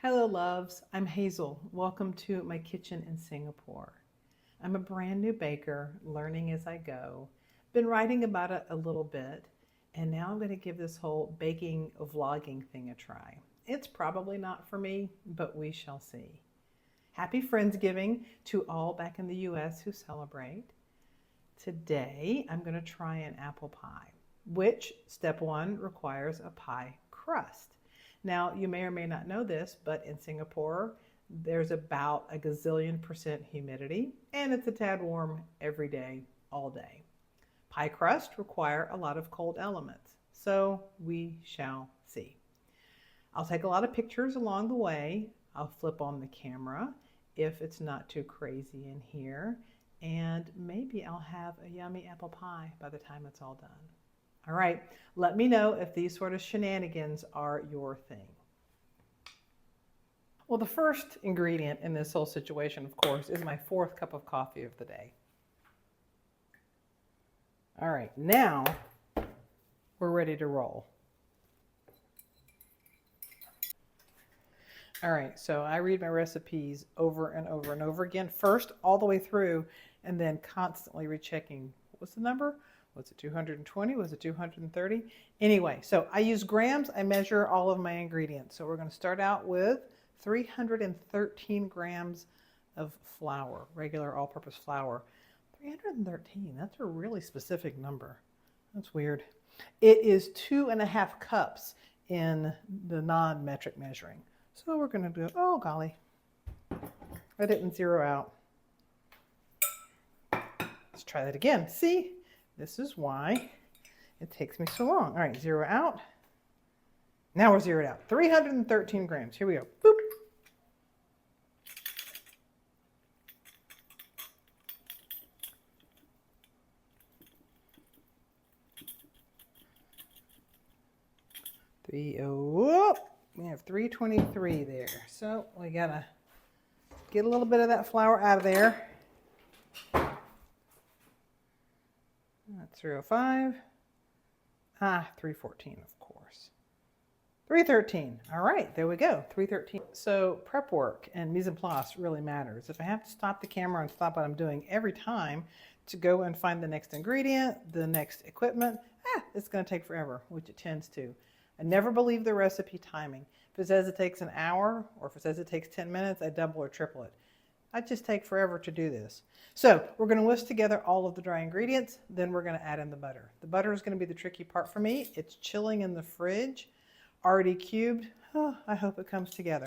Hello loves, I'm Hazel. Welcome to my kitchen in Singapore. I'm a brand new baker, learning as I go. Been writing about it a little bit, and now I'm going to give this whole baking vlogging thing a try. It's probably not for me, but we shall see. Happy Friendsgiving to all back in the US who celebrate. Today I'm going to try an apple pie, which step one requires a pie crust. Now, you may or may not know this, but in Singapore, there's about a gazillion% humidity, and it's a tad warm every day, all day. Pie crust require a lot of cold elements, so we shall see. I'll take a lot of pictures along the way. I'll flip on the camera if it's not too crazy in here, and maybe I'll have a yummy apple pie by the time it's all done. All right, let me know if these sort of shenanigans are your thing. Well, the first ingredient in this whole situation, of course, is my 4th cup of coffee of the day. All right, now we're ready to roll. All right, so I read my recipes over and over and over again, first all the way through, and then constantly rechecking. What's the number? Was it 220? Was it 230? Anyway, so I use grams. I measure all of my ingredients. So we're going to start out with 313 grams of flour, regular all-purpose flour. 313, that's a really specific number. That's weird. It is 2.5 cups in the non-metric measuring. So we're going to do, oh golly, I didn't zero out. Let's try that again. See? This is why it takes me so long. All right, zero out. Now we're zeroed out. 313 grams. Here we go. Boop. We have 323 there. So we gotta get a little bit of that flour out of there. That's 305. 314, of course. 313. All right, there we go. 313. So prep work and mise en place really matters. If I have to stop the camera and stop what I'm doing every time to go and find the next ingredient, the next equipment, it's going to take forever, which it tends to. I never believe the recipe timing. If it says it takes an hour or if it says it takes 10 minutes, I double or triple it. I just take forever to do this. So we're going to whisk together all of the dry ingredients, then we're going to add in the butter. The butter is going to be the tricky part for me. It's chilling in the fridge, already cubed. Oh, I hope it comes together.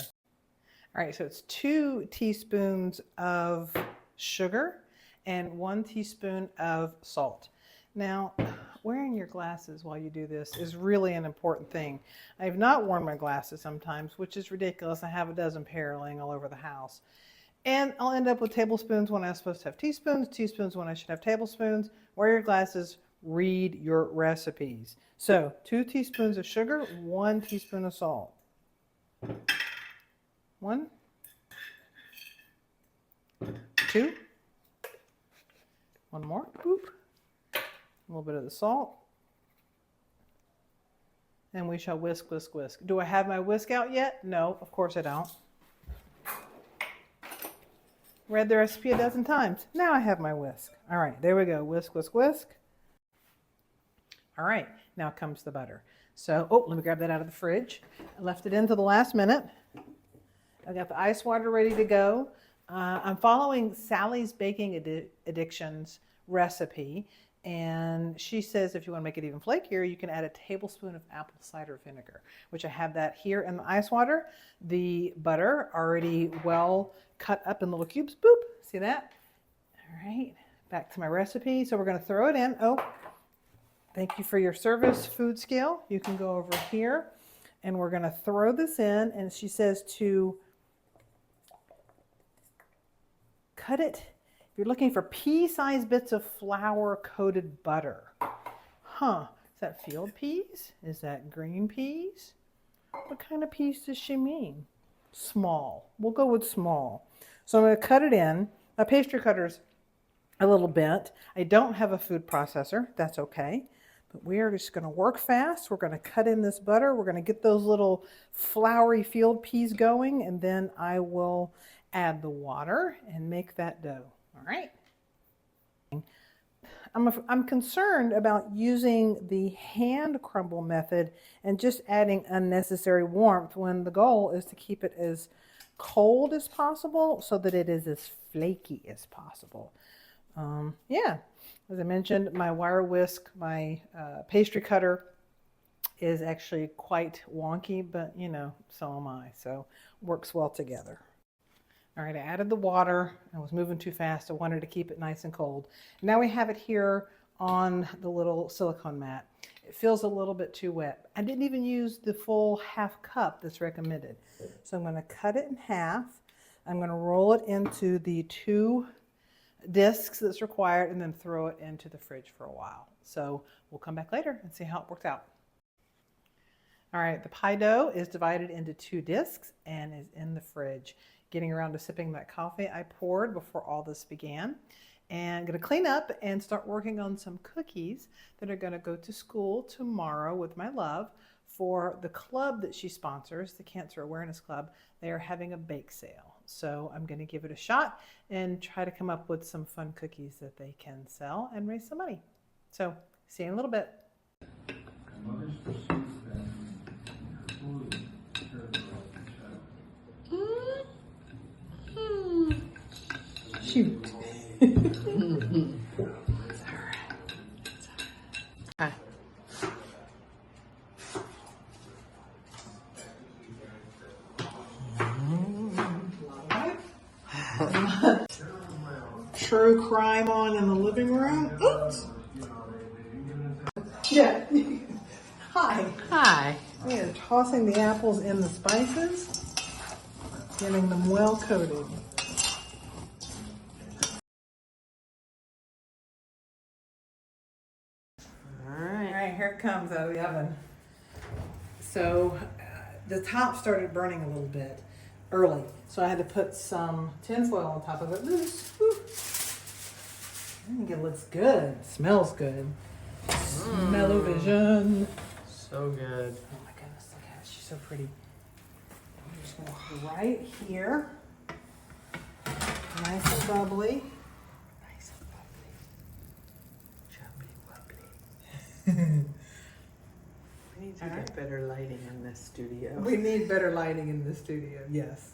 All right, so it's 2 teaspoons of sugar and 1 teaspoon of salt. Now, wearing your glasses while you do this is really an important thing. I have not worn my glasses sometimes, which is ridiculous. I have a dozen pair laying all over the house. And I'll end up with tablespoons when I'm supposed to have teaspoons, teaspoons when I should have tablespoons. Wear your glasses, read your recipes. So 2 teaspoons of sugar, 1 teaspoon of salt. 1, 2, 1 more, boop. A little bit of the salt. And we shall whisk, whisk, whisk. Do I have my whisk out yet? No, of course I don't. Read the recipe a dozen times. Now I have my whisk. All right, there we go. Whisk, whisk, whisk. All right, now comes the butter. So, let me grab that out of the fridge. I left it in till the last minute. I got the ice water ready to go. I'm following Sally's Baking Addictions recipe. And she says if you want to make it even flakier, you can add a tablespoon of apple cider vinegar, which I have that here in the ice water. The butter already well cut up in little cubes. Boop. See that? All right. Back to my recipe. So we're going to throw it in. Oh, thank you for your service, food scale. You can go over here. And we're going to throw this in. And she says to cut it. You're looking for pea-sized bits of flour-coated butter. Is that field peas? Is that green peas? What kind of peas does she mean? Small. We'll go with small. So I'm going to cut it in. My pastry cutter's a little bent. I don't have a food processor. That's okay. But we are just going to work fast. We're going to cut in this butter. We're going to get those little floury field peas going, and then I will add the water and make that dough. All right. I'm concerned about using the hand crumble method and just adding unnecessary warmth when the goal is to keep it as cold as possible so that it is as flaky as possible. Yeah, as I mentioned, my wire whisk, my pastry cutter is actually quite wonky, but you know, so am I, so works well together. All right, I added the water. I was moving too fast. I wanted to keep it nice and cold. Now we have it here on the little silicone mat. It feels a little bit too wet. I didn't even use the full half cup that's recommended. So I'm going to cut it in half. I'm going to roll it into the 2 discs that's required and then throw it into the fridge for a while. So we'll come back later and see how it worked out. All right, the pie dough is divided into 2 discs and is in the fridge. Getting around to sipping that coffee I poured before all this began. And I'm going to clean up and start working on some cookies that are going to go to school tomorrow with my love for the club that she sponsors, the Cancer Awareness Club. They are having a bake sale. So I'm going to give it a shot and try to come up with some fun cookies that they can sell and raise some money. So see you in a little bit. Shoot. Hi. True crime on in the living room. Oops. Yeah. Hi. Hi. We are tossing the apples in the spices, getting them well coated. All right, here it comes out of the oven. So the top started burning a little bit early, so I had to put some tin foil on top of it. I think it looks good. Smells good. Smell-o-vision. So good. Oh my goodness, look at it. She's so pretty. I'm just going to right here. Nice and bubbly. Nice and bubbly. Chubby bubbly. We need to get better lighting in this studio. We need better lighting in the studio, yes.